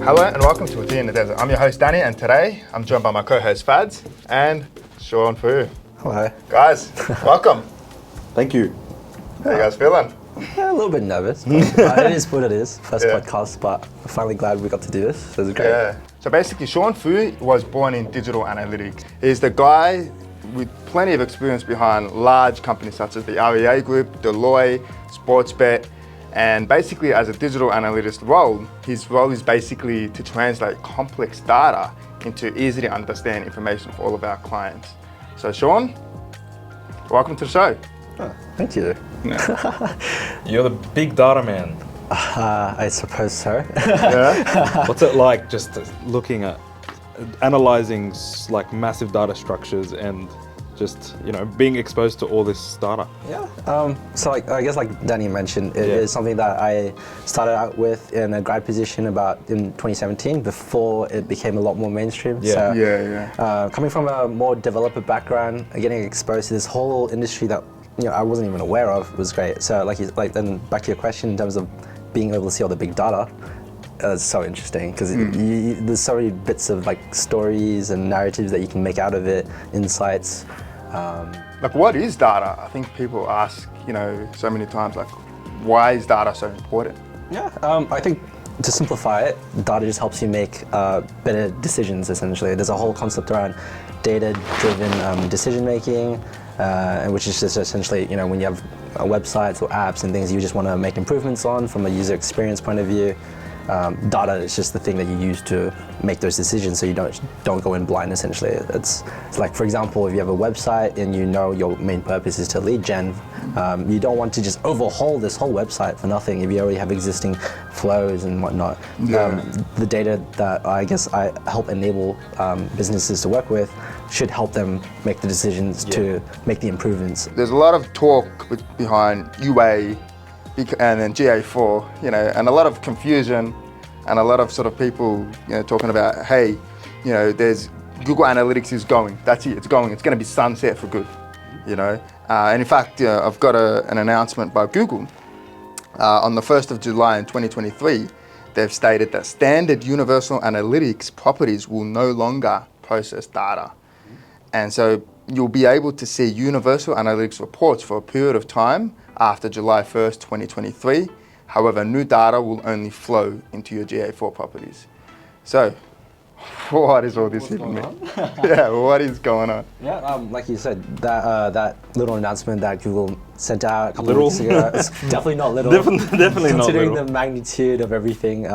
Hello and welcome to A Tea in the Desert. I'm your host Danny, and today I'm joined by my co-host Fads and Shawn Foo. Hello. Guys, welcome. Thank you. How you guys feeling? Yeah, a little bit nervous, but it is what it is. First podcast, but I'm finally glad we got to do this. It was great. Yeah. So basically, Shawn Foo was born in digital analytics. He's the guy with plenty of experience behind large companies such as the REA Group, Deloitte, Sportsbet, and basically as a digital analyst role, his role is basically to translate complex data into easy to understand information for all of our clients. So Shawn, welcome to the show. Oh, thank you. You're the big data man. I suppose so. Yeah. What's it like just looking at, analyzing like massive data structures and just, being exposed to all this data? Yeah. So I guess like Danny mentioned, it is something that I started out with in a grad position about in 2017 before it became a lot more mainstream. Yeah. So, coming from a more developer background, getting exposed to this whole industry that I wasn't even aware of was great. So then back to your question in terms of being able to see all the big data, it's so interesting because there's so many bits of like stories and narratives that you can make out of it, insights. Like, what is data? I think people ask, so many times, like, why is data so important? Yeah, I think to simplify it, data just helps you make better decisions, essentially. There's a whole concept around data-driven decision-making, which is just essentially, when you have websites or apps and things you just want to make improvements on from a user experience point of view. Data is just the thing that you use to make those decisions, so you don't go in blind. Essentially, it's like, for example, if you have a website and your main purpose is to lead gen, you don't want to just overhaul this whole website for nothing if you already have existing flows and whatnot. The data that I guess I help enable businesses to work with should help them make the decisions to make the improvements. There's a lot of talk behind UA and then GA4, and a lot of confusion and a lot of sort of people, talking about, hey, there's Google Analytics is going. That's it. It's going. It's going to be sunset for good, And in fact, I've got an announcement by Google. On the 1st of July in 2023, they've stated that standard Universal Analytics properties will no longer process data. And so you'll be able to see Universal Analytics reports for a period of time after July 1st, 2023. However, new data will only flow into your GA4 properties. So, what is all this even mean? Yeah, what is going on? Yeah, like you said, that little announcement that Google sent out a couple of weeks ago, it's definitely not little. Definitely not little. Considering the magnitude of everything.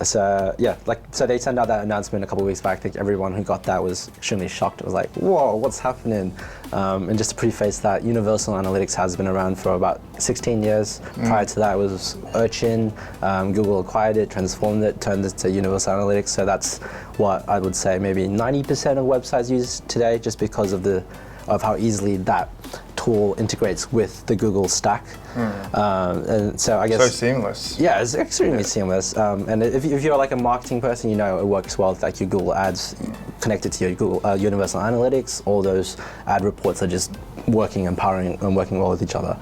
So they sent out that announcement a couple of weeks back. I think everyone who got that was extremely shocked. It was like, whoa, what's happening? And just to preface that, Universal Analytics has been around for about 16 years. Prior to that, it was Urchin. Google acquired it, transformed it, turned it to Universal Analytics. So that's what I would say maybe 90% of websites use today, just because of how easily that tool integrates with the Google stack. And so I guess... So seamless. Yeah, it's extremely seamless. And if you're like a marketing person, it works well with like your Google ads connected to your Google Universal Analytics. All those ad reports are just working and powering and working well with each other.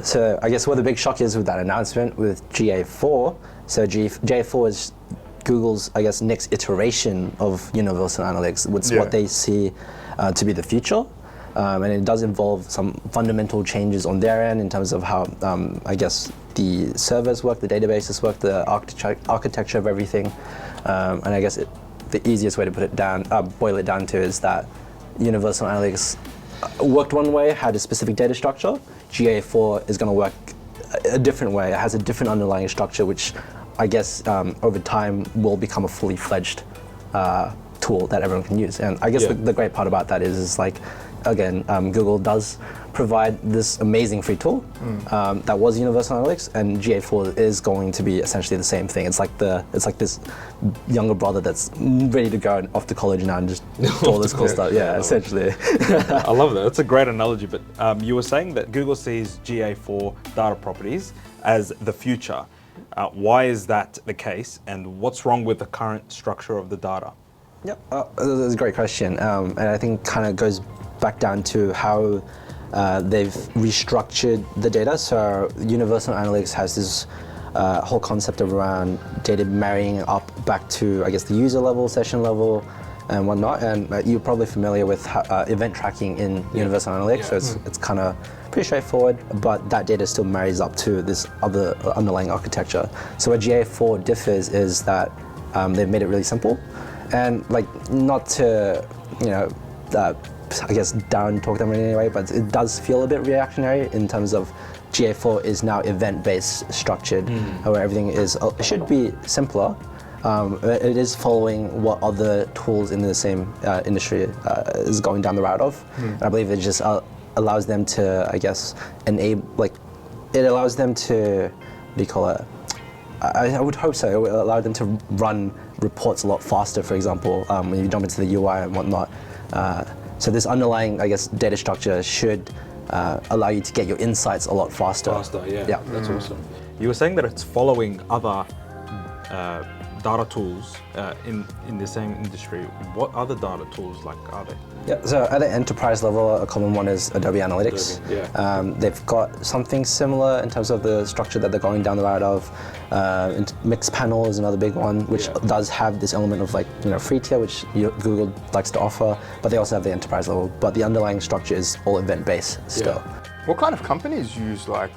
So I guess what the big shock is with that announcement with GA4. So GA4 is Google's, I guess, next iteration of Universal Analytics. It's what they see to be the future. And it does involve some fundamental changes on their end in terms of how, I guess, the servers work, the databases work, the architecture of everything. And I guess the easiest way to boil it down to is that Universal Analytics worked one way, had a specific data structure. GA4 is going to work a different way. It has a different underlying structure, which I guess over time will become a fully fledged tool that everyone can use. And I guess the great part about that is like, again, Google does provide this amazing free tool that was Universal Analytics, and GA4 is going to be essentially the same thing. It's like this younger brother that's ready to go off to college now and just do all this cool stuff. Yeah, essentially. I love that. That's a great analogy. But you were saying that Google sees GA4 data properties as the future. Why is that the case, and what's wrong with the current structure of the data? Yep, that's a great question, and I think kind of goes back down to how they've restructured the data. So Universal Analytics has this whole concept around data marrying up back to, I guess, the user level, session level, and whatnot. And you're probably familiar with event tracking in Universal Analytics, so it's kind of pretty straightforward, but that data still marries up to this other underlying architecture. So where GA4 differs is that they've made it really simple, and like, not to, I guess, down talk them in any way, but it does feel a bit reactionary in terms of GA4 is now event-based structured, where everything is, it should be simpler. It is following what other tools in the same industry is going down the route of. And I believe it just allows them to, I guess, enable, like, it allows them to, what do you call it? I would hope so. It will allow them to run reports a lot faster, for example, when you jump into the UI and whatnot. So this underlying, I guess, data structure should allow you to get your insights a lot faster. Yeah. That's awesome. You were saying that it's following other data tools in the same industry. What other data tools are they? Yeah, so at the enterprise level, a common one is Adobe Analytics. They've got something similar in terms of the structure that they're going down the route of. Mixed panel is another big one, which does have this element of, like, free tier, which Google likes to offer, but they also have the enterprise level. But the underlying structure is all event-based still. What kind of companies use, like,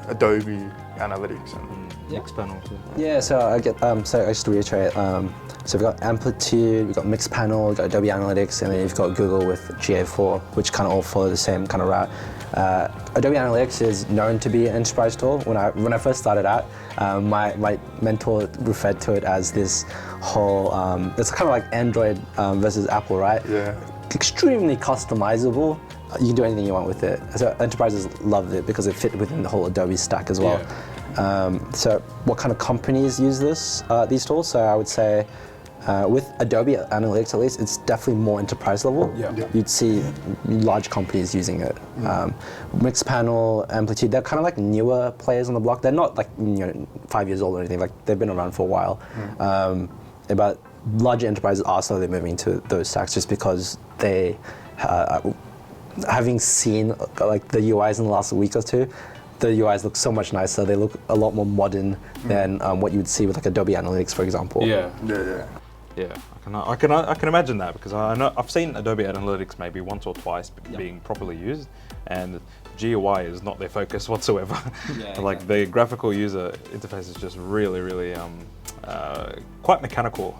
Adobe Analytics and Mixed panel. Yeah, so I get so just to reiterate, so we've got Amplitude, we've got Mixed Panel, we've got Adobe Analytics, and then you've got Google with GA4, which kind of all follow the same kind of route. Adobe Analytics is known to be an enterprise tool. When I first started out, my mentor referred to it as this whole, it's kind of like Android versus Apple, right? Yeah. Extremely customizable. You can do anything you want with it. So enterprises loved it because it fit within the whole Adobe stack as well. So what kind of companies use these tools? So I would say with Adobe Analytics, at least, it's definitely more enterprise level. You'd see large companies using it. Mixed Panel, Amplitude, they're kind of like newer players on the block. They're not like 5 years old or anything. Like, they've been around for a while. But larger enterprises are slowly moving to those stacks just because they, having seen like the UIs in the last week or two, the UIs look so much nicer. They look a lot more modern than what you would see with, like, Adobe Analytics, for example. Yeah, I can imagine that, because I know I've seen Adobe Analytics maybe once or twice being properly used, and GUI is not their focus whatsoever. Like, the graphical user interface is just really quite mechanical.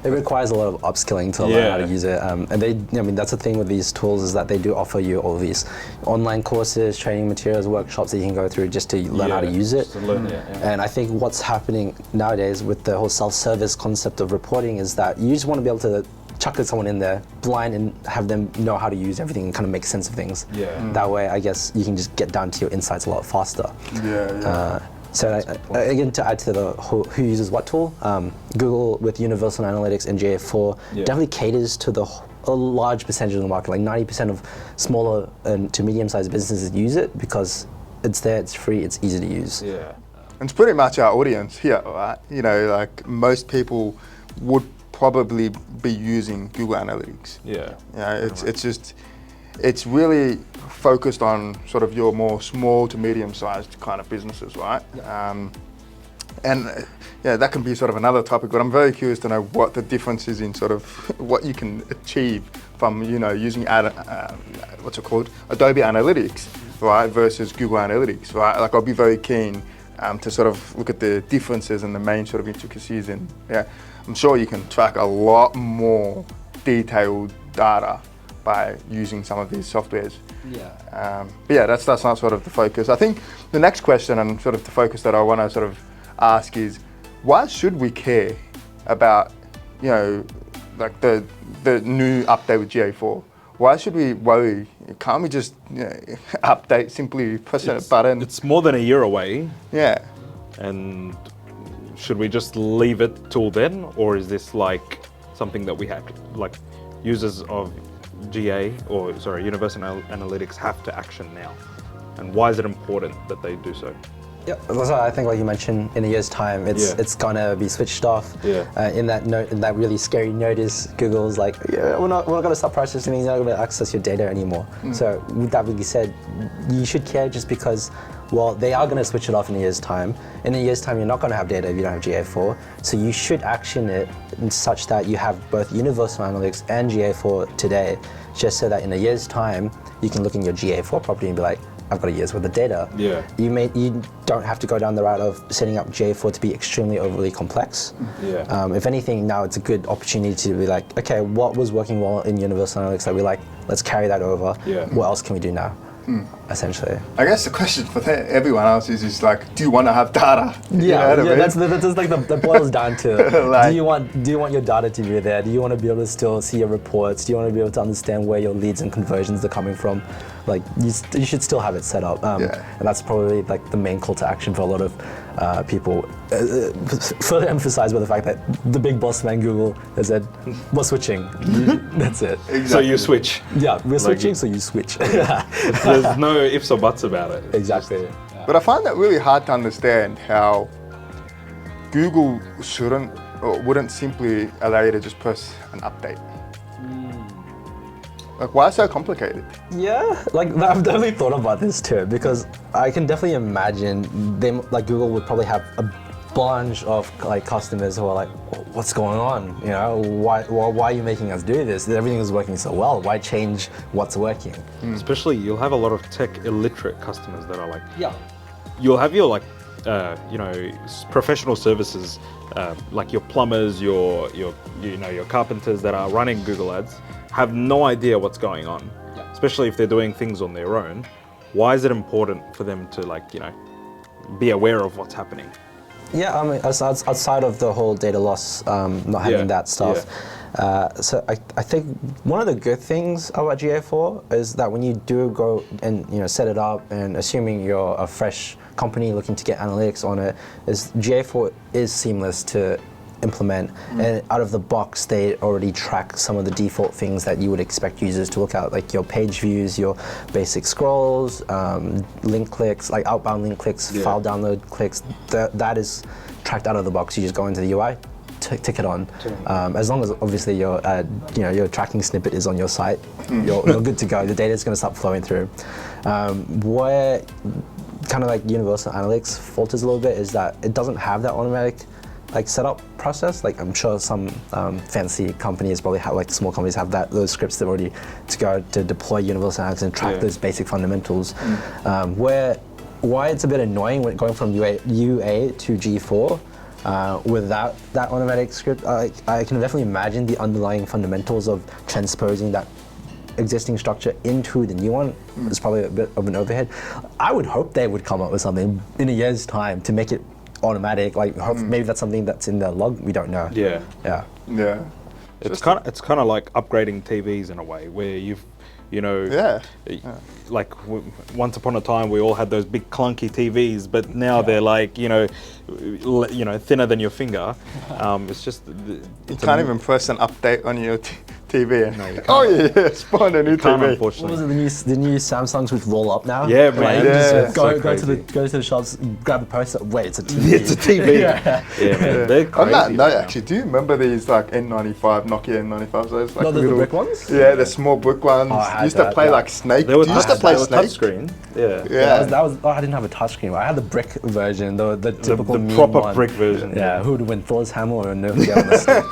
It requires a lot of upskilling to learn how to use it. And that's the thing with these tools, is that they do offer you all these online courses, training materials, workshops that you can go through just to learn how to use it. And I think what's happening nowadays with the whole self-service concept of reporting is that you just want to be able to chuck someone in there blind and have them know how to use everything and kind of make sense of things. That way, I guess, you can just get down to your insights a lot faster. So again, to add to the who uses what tool, Google with Universal Analytics and GA4 definitely caters to a large percentage of the market. Like 90% of smaller to medium-sized businesses use it because it's there, it's free, it's easy to use. It's pretty much our audience here, right? Like, most people would probably be using Google Analytics. It's really focused on sort of your more small to medium-sized kind of businesses, right? And that can be sort of another topic, but I'm very curious to know what the difference is in sort of what you can achieve from, using what's it called, Adobe Analytics, right, versus Google Analytics, right? Like, I'll be very keen to sort of look at the differences and the main sort of intricacies, and I'm sure you can track a lot more detailed data by using some of these softwares. But that's not sort of the focus. I think the next question and sort of the focus that I want to sort of ask is, why should we care about, like the new update with GA4? Why should we worry? Can't we just update, simply press a button? It's more than a year away. And should we just leave it till then, or is this like something that we have, like, users of Universal Analytics have to action now? And why is it important that they do so? So I think, like you mentioned, in a year's time, it's gonna be switched off. In that really scary notice, Google's like, we're not gonna stop processing things. You're not gonna access your data anymore. So with that being said, you should care, just because Well, they are going to switch it off in a year's time. In a year's time, you're not going to have data if you don't have GA4. So you should action it in such that you have both Universal Analytics and GA4 today, just so that in a year's time, you can look in your GA4 property and be like, I've got a year's worth of data. Yeah. You don't have to go down the route of setting up GA4 to be extremely overly complex. Yeah. If anything, now it's a good opportunity to be like, okay, what was working well in Universal Analytics that we like, let's carry that over. Yeah. What else can we do now? Essentially. I guess the question for everyone else is like, do you want to have data? You know what I mean? that's like that boils down to Like- do you want your data to be there? Do you want to be able to still see your reports? Do you want to be able to understand where your leads and conversions are coming from? Like you should still have it set up, and that's probably like the main call to action for a lot of people. Further emphasized by the fact that the big boss man Google has said, "We're switching." That's it. Exactly. So you switch. Yeah, we're switching, so you switch. There's no ifs or buts about it. Exactly. But I find that really hard to understand how Google shouldn't or wouldn't simply allow you to just press an update. Like, why so complicated? Yeah, like I've definitely thought about this too, because I can definitely imagine them, like Google would probably have a bunch of like customers who are like, what's going on? You know, why are you making us do this? Everything is working so well. Why change what's working? Especially, you'll have a lot of tech illiterate customers that are like, Yeah. you'll have your like, professional services, like your plumbers, your carpenters that are running Google Ads, have no idea what's going on. Yeah. Especially if they're doing things on their own. Why is it important for them to be aware of what's happening? Yeah, I mean, outside of the whole data loss, not having that stuff. So I think one of the good things about GA4 is that when you do go and set it up, and assuming you're a fresh company looking to get analytics on it, is GA4 is seamless to implement, and out of the box they already track some of the default things that you would expect users to look at, like your page views, your basic scrolls, link clicks, like outbound link clicks, file download clicks. That is tracked out of the box. You just go into the UI, tick it on. As long as obviously your tracking snippet is on your site, you're good to go. The data is going to start flowing through. Where kind of like Universal Analytics falters a little bit is that it doesn't have that automatic setup process. Like I'm sure some fancy companies probably have, like small companies have those scripts that are already to go to deploy Universal Analytics and track those basic fundamentals. Why it's a bit annoying when going from UA to G4 without that automatic script. I can definitely imagine the underlying fundamentals of transposing that existing structure into the new one is probably a bit of an overhead. I would hope they would come up with something in a year's time to make it automatic. Like maybe that's something that's in the log. We don't know. Yeah. It's kind of like upgrading TVs in a way, where like once upon a time we all had those big clunky TVs, but now they're like thinner than your finger. It's just You can't even press an update on your TV. No, you can't. Oh yeah, spawn a new can't, TV. unfortunately. What was it, the new Samsungs which roll up now? Yeah, man. Just So go to the shops, grab a poster. Wait, it's a TV. It's a TV. Yeah. Man, they're crazy. On that note, right now. actually, do you remember these like N95, Nokia N95? Those like Not the little brick ones? Yeah, the small brick ones. Oh, I had used to that, play yeah. like Snake. They were Do you used to play Snake? touchscreen. Yeah. Yeah. That was I didn't have a touchscreen. I had the brick version, the typical The meme proper one. brick version. Yeah, who would win, Thor's hammer or Nokia on the stick?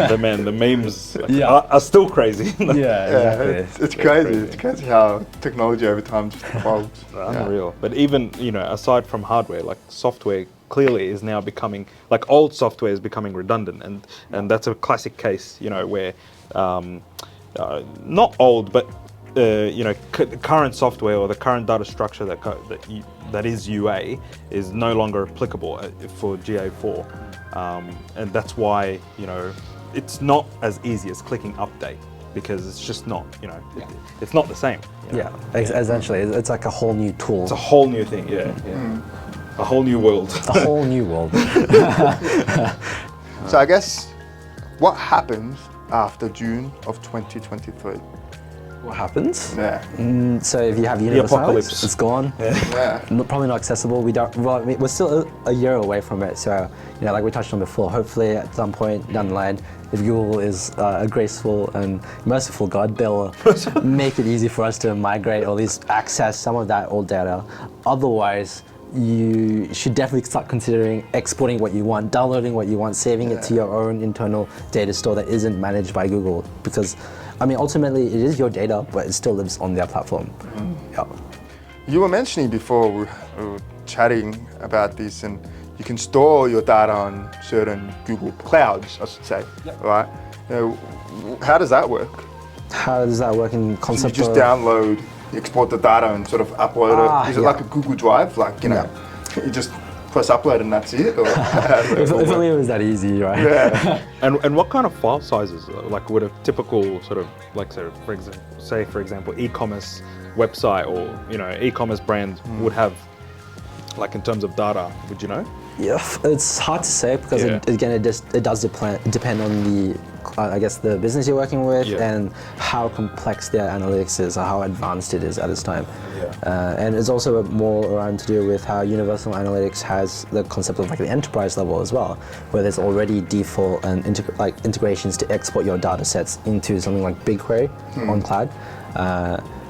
The memes Yeah. are still crazy. Yeah, Yeah, exactly. it's crazy. It's crazy how technology over time just evolves. Unreal. But even, aside from hardware, like software clearly is now becoming, like old software is becoming redundant. And that's a classic case, where, not old, but, current software or the current data structure that is UA is no longer applicable for GA4. And that's why, it's not as easy as clicking update, because it's just not, it's not the same. Yeah, essentially, it's like a whole new tool. It's a whole new thing, yeah. A whole new world. A whole new world. So I guess what happens after June of 2023? What happens? Yeah. So if you have Universal apocalypse. Analytics, it's gone. Yeah. Probably not accessible. We're still a year away from it. So, like we touched on before, hopefully at some point down the line, if Google is a graceful and merciful God, they'll make it easy for us to migrate or at least access some of that old data. Otherwise, you should definitely start considering exporting what you want, downloading what you want, saving it to your own internal data store that isn't managed by Google. Because, ultimately it is your data, but it still lives on their platform. Yeah. You were mentioning before we were chatting about this, and you can store your data on certain Google clouds, I should say, right? How does that work? How does that work in So you concept just of... download, export the data and sort of upload it. Is it like a Google Drive? Like, you just press upload and that's it? Or if only it was that easy, right? Yeah. And what kind of file sizes, like would a typical sort of, like for example, e-commerce website or e-commerce brand would have, like in terms of data, would you know? Yeah, it's hard to say because it does depend on the business you're working with and how complex their analytics is or how advanced it is at this time. And it's also more around to do with how Universal Analytics has the concept of like the enterprise level as well, where there's already default and integrations to export your data sets into something like BigQuery on cloud.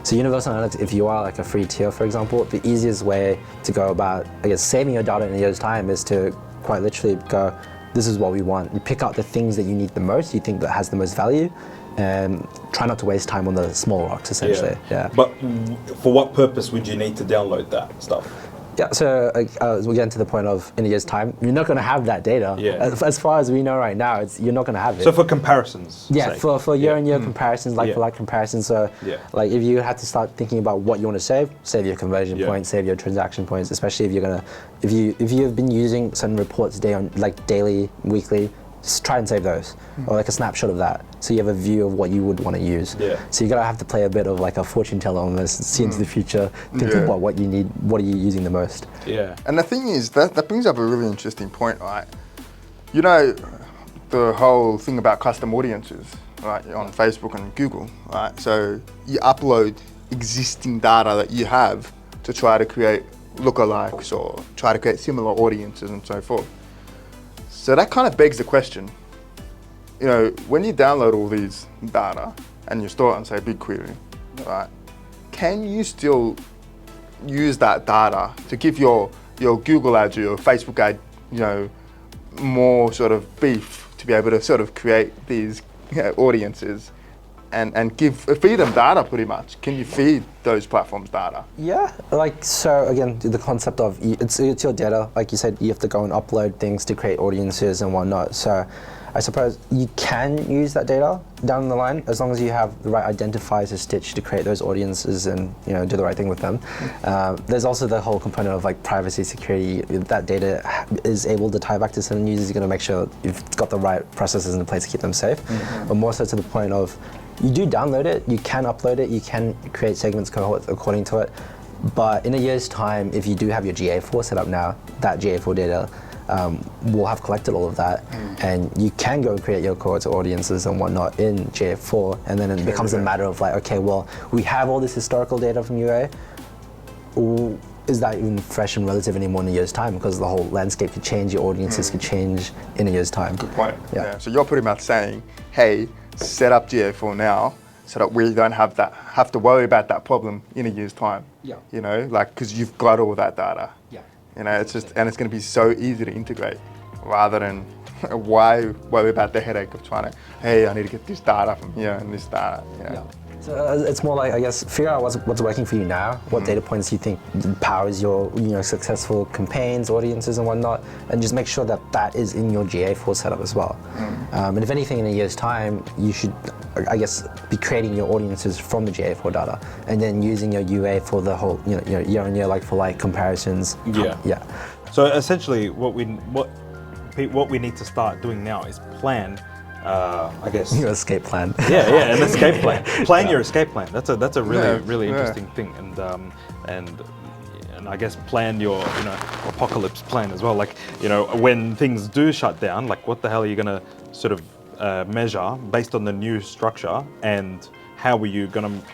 So Universal Analytics, if you are like a free tier, for example, the easiest way to go about, saving your data in a year's time is to quite literally go, this is what we want. You pick out the things that you need the most, you think that has the most value, and try not to waste time on the small rocks, essentially. But for what purpose would you need to download that stuff? Yeah, so we're getting to the point of in a year's time, you're not going to have that data. As far as we know right now, you're not going to have it. So for comparisons? For year-on-year comparisons, like-for-like comparisons. So like if you had to start thinking about what you want to save your conversion points, save your transaction points, especially if you're going to, if you've been using certain reports daily, weekly, just try and save those, or like a snapshot of that, so you have a view of what you would want to use. So you're gonna have to play a bit of like a fortune teller on this, see into the future, think about what you need, what are you using the most. And the thing is, that brings up a really interesting point, right? The whole thing about custom audiences, right, on Facebook and Google, right? So you upload existing data that you have to try to create lookalikes or try to create similar audiences and so forth. So that kind of begs the question, when you download all these data and you store it on, say, BigQuery, right? Can you still use that data to give your Google ads or your Facebook ad, more sort of beef to be able to sort of create these audiences and feed them data pretty much? Can you feed those platforms data? Yeah, so again, the concept of it's your data. Like you said, you have to go and upload things to create audiences and whatnot. So I suppose you can use that data down the line as long as you have the right identifiers to stitch to create those audiences and do the right thing with them. There's also the whole component of like privacy, security. If that data is able to tie back to certain users, you're going to make sure you've got the right processes in place to keep them safe. But more so to the point of, you do download it, you can upload it, you can create segments, cohorts according to it. But in a year's time, if you do have your GA4 set up now, that GA4 data will have collected all of that, and you can go and create your cohorts or audiences and whatnot in GA4, and then it becomes a matter of like, okay, well, we have all this historical data from UA. Is that even fresh and relative anymore in a year's time? Because the whole landscape could change, your audiences could change in a year's time. Good point. Yeah. So you're pretty much saying, hey, set up GA4 now so that we don't have to worry about that problem in a year's time. Because you've got all that data. It's just, and it's going to be so easy to integrate rather than why worry about the headache of trying to, hey, I need to get this data from here and this data. So it's more like, I guess, figure out what's working for you now, what data points you think powers your successful campaigns, audiences and whatnot, and just make sure that that is in your GA4 setup as well. And if anything, in a year's time, you should, I guess, be creating your audiences from the GA4 data and then using your UA for the whole year-on-year like-for-like comparisons. So essentially, what we need to start doing now is plan. I guess your escape plan. An escape plan. Plan your escape plan. That's a really interesting thing, and I guess plan your apocalypse plan as well. Like when things do shut down, like what the hell are you gonna sort of measure based on the new structure, and how were you going to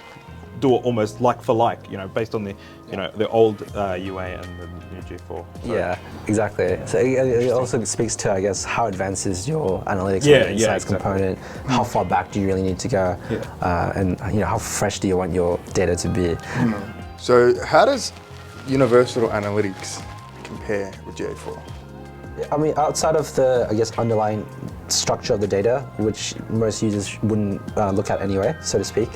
do it almost like for like, based on the, the old UA and the new G4? So. Yeah, exactly. So it also speaks to, I guess, how advanced is your analytics Yeah, and insights exactly. component? How far back do you really need to go? And how fresh do you want your data to be? So how does Universal Analytics compare with GA4? I mean, outside of the, I guess, underlying structure of the data, which most users wouldn't look at anyway, so to speak,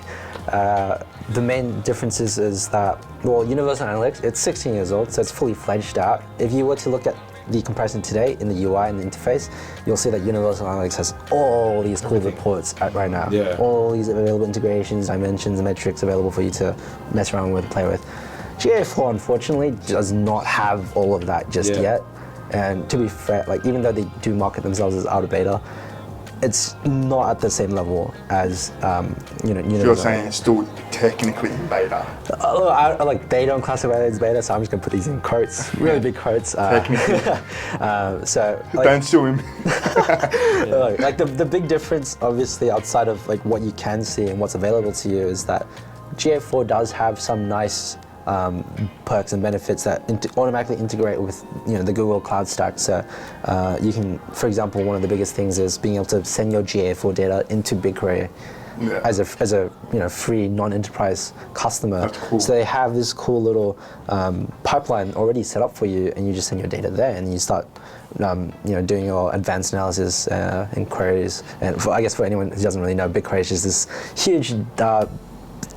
the main differences is that, well, Universal Analytics, it's 16 years old, so it's fully fledged out. If you were to look at the comparison today in the UI and the interface, you'll see that Universal Analytics has all these cool reports right now. Yeah. All these available integrations, dimensions, metrics available for you to mess around with, play with. GA4, unfortunately, does not have all of that just yet. And to be fair, like, even though they do market themselves as out of beta, it's not at the same level as You're saying it's still technically beta. They don't classify it as beta, so I'm just gonna put these in quotes, really big quotes. Technically. Don't sue him. Like the big difference, obviously, outside of like what you can see and what's available to you, is that GA4 does have some nice perks and benefits that automatically integrate with the Google Cloud stack. So you can, for example, one of the biggest things is being able to send your GA4 data into BigQuery as a free non-enterprise customer. That's cool. So they have this cool little pipeline already set up for you, and you just send your data there, and you start doing your advanced analysis and queries. And I guess for anyone who doesn't really know, BigQuery is just this huge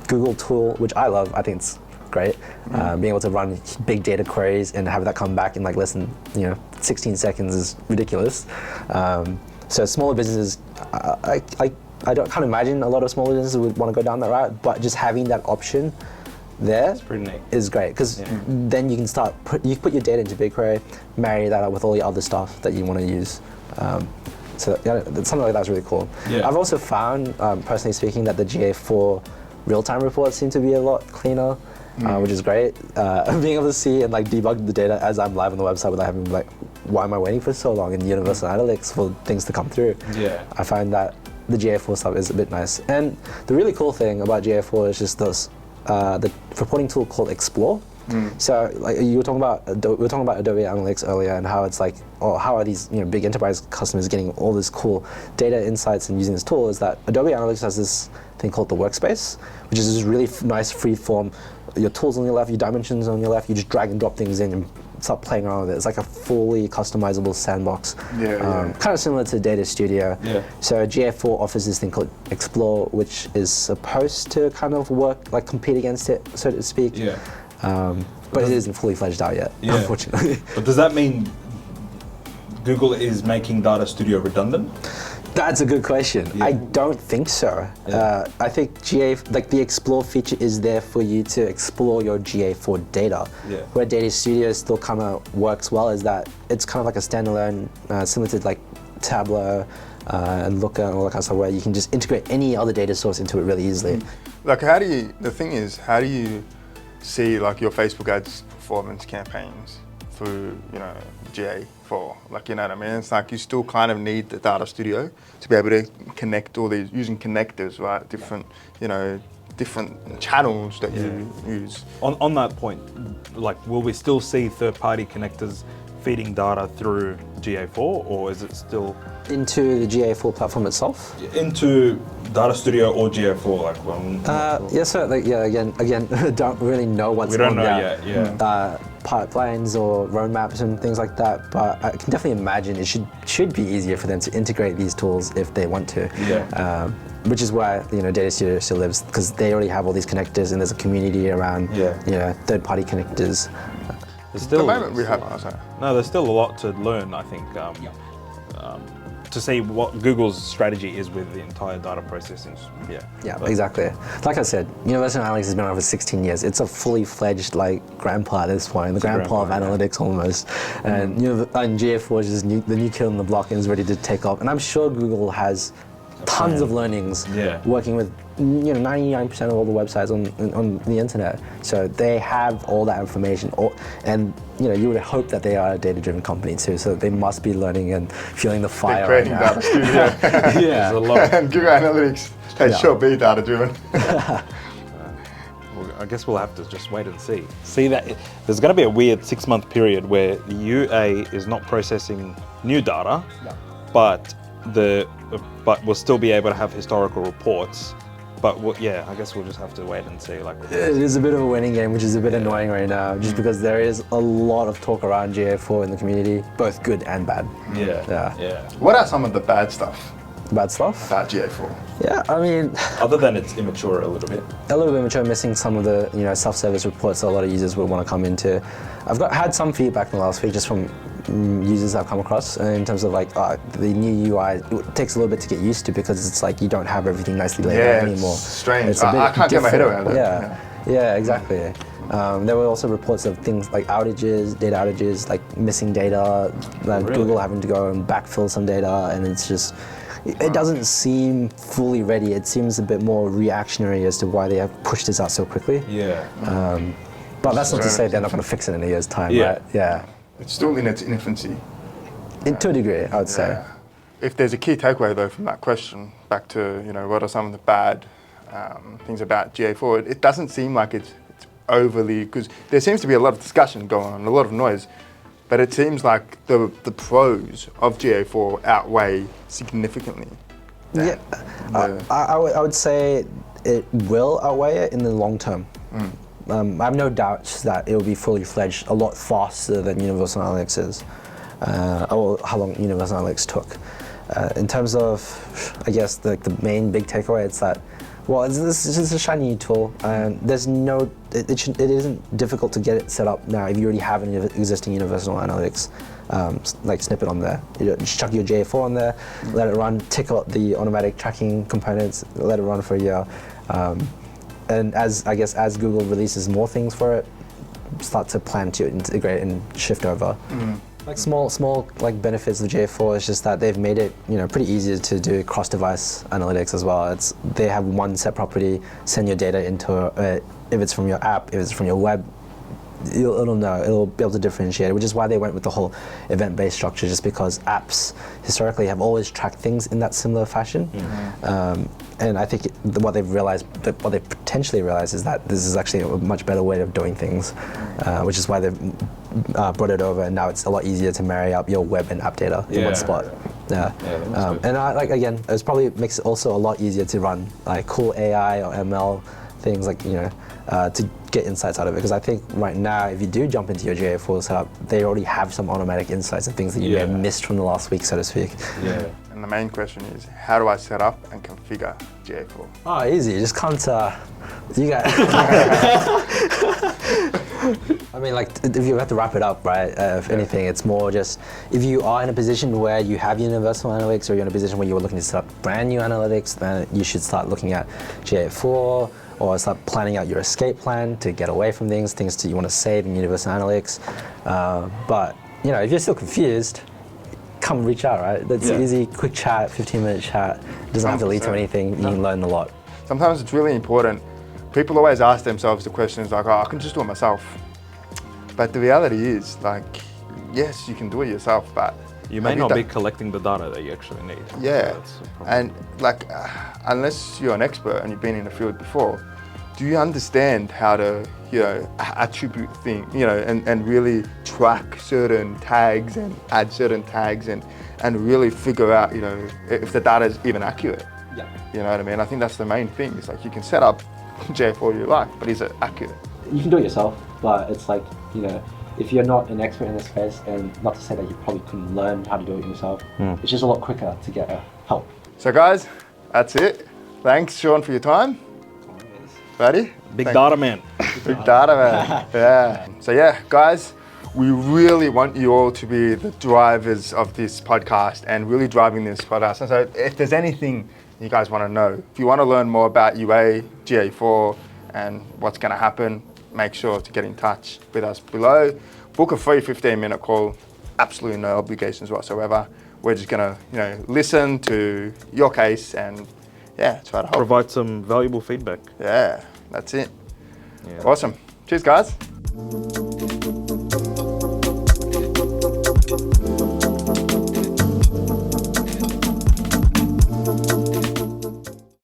Google tool, which I love. I think it's great. Being able to run big data queries and have that come back in like less than 16 seconds is ridiculous. So smaller businesses, I can't imagine a lot of smaller businesses would want to go down that route, but just having that option there is great, because then you can put your data into BigQuery, marry that up with all the other stuff that you want to use. So something like that's really cool. I've also found, personally speaking, that the GA4 real-time reports seem to be a lot cleaner. Which is great. Being able to see and like debug the data as I'm live on the website without having like, why am I waiting for so long in Universal Analytics for things to come through? I find that the GA4 stuff is a bit nice. And the really cool thing about GA4 is just the reporting tool called Explore. So like we were talking about Adobe Analytics earlier, and how it's like, how are these big enterprise customers getting all this cool data insights and using this tool? Is that Adobe Analytics has this thing called the Workspace, which is this really nice free form. Your tools on your left, your dimensions on your left, you just drag and drop things in and start playing around with it. It's like a fully customizable sandbox. Kind of similar to Datastudio. So GA4 offers this thing called Explore, which is supposed to kind of compete against it, so to speak. But it isn't fully fledged out yet, unfortunately. But does that mean Google is making Datastudio redundant? That's a good question. I don't think so. I think the Explore feature is there for you to explore your GA4 data. Where Datastudio still kind of works well is that it's kind of like a standalone, similar to like Tableau and Looker and all that kind of stuff, where you can just integrate any other data source into it really easily. Like, how do you see like your Facebook ads performance campaigns through GA4? Like, you know what I mean? It's like you still kind of need the Datastudio to be able to connect all these, using connectors, right? Different channels that you use. On that point, like, will we still see third-party connectors feeding data through GA4, or is it still into the GA4 platform itself? Into Datastudio or GA4, again, don't really know what's we don't on know there. yet. Pipelines or roadmaps and things like that, but I can definitely imagine it should be easier for them to integrate these tools if they want to. Which is why Datastudio still lives, because they already have all these connectors, and there's a community around third-party connectors. There's still, there's still a lot to learn, I think, to see what Google's strategy is with the entire data processing. Exactly. Like I said, Universal Analytics has been around for 16 years. It's a fully fledged grandpa at this point, the grandpa of analytics almost. And and GA4 is just the new kid on the block and is ready to take off. And I'm sure Google has tons of learnings working with 99% of all the websites on the internet. So they have all that information, and you would hope that they are a data-driven company too. So they must be learning and feeling the fire. They're creating Datastudio. Yeah. There's a lot. And Google Analytics, they sure be data-driven. Well, I guess we'll have to just wait and see. See that there's going to be a weird 6-month period where the UA is not processing new data, but we'll still be able to have historical reports. But I guess we'll just have to wait and see. Like, it is a bit of a waiting game, which is a bit annoying right now, just because there is a lot of talk around GA4 in the community, both good and bad. Yeah. What are some of the bad stuff Bad stuff? about GA4? Yeah, I mean, Other than it's immature a little bit. a little bit immature, missing some of the self-service reports that a lot of users would want to come into. I've had some feedback in the last week just from users I've come across in terms of the new UI. It takes a little bit to get used to because it's like you don't have everything nicely laid out anymore. It's strange. It's a bit I can't get my head different. around it. Yeah, exactly. There were also reports of things like outages, data outages, like missing data, Google having to go and backfill some data, and it's just, it doesn't seem fully ready. It seems a bit more reactionary as to why they have pushed this out so quickly. Yeah. But that's not to say they're not going to fix it in a year's time, Yeah. right? Yeah. It's still in its infancy. To a degree, I would say. If there's a key takeaway though from that question, back to what are some of the bad things about GA4, it doesn't seem like it's overly, because there seems to be a lot of discussion going on, a lot of noise, but it seems like the pros of GA4 outweigh significantly. Yeah, I would say it will outweigh it in the long term. I have no doubts that it will be fully fledged a lot faster than Universal Analytics is, or how long Universal Analytics took. In terms of, I guess, the main big takeaway, it's that, well, this is a shiny new tool, and there's no, it isn't difficult to get it set up now if you already have an existing Universal Analytics snippet on there. You just chuck your GA4 on there, let it run, tick out the automatic tracking components, let it run for a year. And as Google releases more things for it, start to plan to integrate and shift over. Like small benefits of GA4 is just that they've made it pretty easy to do cross-device analytics as well. They have one set property, send your data into if it's from your app, if it's from your web, it'll know, it'll be able to differentiate it, which is why they went with the whole event-based structure, just because apps historically have always tracked things in that similar fashion. And I think what they've potentially realized is that this is actually a much better way of doing things, which is why they've brought it over, and now it's a lot easier to marry up your web and app data in one spot. And again, it probably makes it also a lot easier to run like cool AI or ML things to get insights out of it. Because I think right now, if you do jump into your GA4 setup, they already have some automatic insights and things that you may have missed from the last week, so to speak. And the main question is, how do I set up and configure GA4? Oh, easy. Just come to you guys. I mean, if you have to wrap it up, right? If anything, it's more just if you are in a position where you have Universal Analytics, or you're in a position where you're looking to set up brand new analytics, then you should start looking at GA4, or start planning out your escape plan to get away from things that you want to save in Universal Analytics. But if you're still confused, come reach out, right? That's easy, quick chat, 15-minute chat. It doesn't have to lead to anything. You can learn a lot. Sometimes it's really important. People always ask themselves the questions like, oh, I can just do it myself. But the reality is, yes, you can do it yourself, but you may not be collecting the data that you actually need. Yeah, and unless you're an expert and you've been in the field before, do you understand how to, attribute things, and really track certain tags and add certain tags and really figure out, if the data is even accurate? Yeah. You know what I mean? I think that's the main thing. It's like you can set up GA4 you like, but is it accurate? You can do it yourself, but it's like, if you're not an expert in this space, and not to say that you probably couldn't learn how to do it yourself, it's just a lot quicker to get help. So guys, that's it. Thanks, Shawn, for your time. Buddy? Big data man. Big data man, yeah. So yeah, guys, we really want you all to be the drivers of this podcast and really driving this podcast. And so if there's anything you guys want to know, if you want to learn more about UA, GA4, and what's going to happen, make sure to get in touch with us below. Book a free 15-minute call, absolutely no obligations whatsoever. We're just going to, listen to your case and yeah, try to help. Provide some valuable feedback. Yeah, that's it. Yeah. Awesome. Cheers, guys.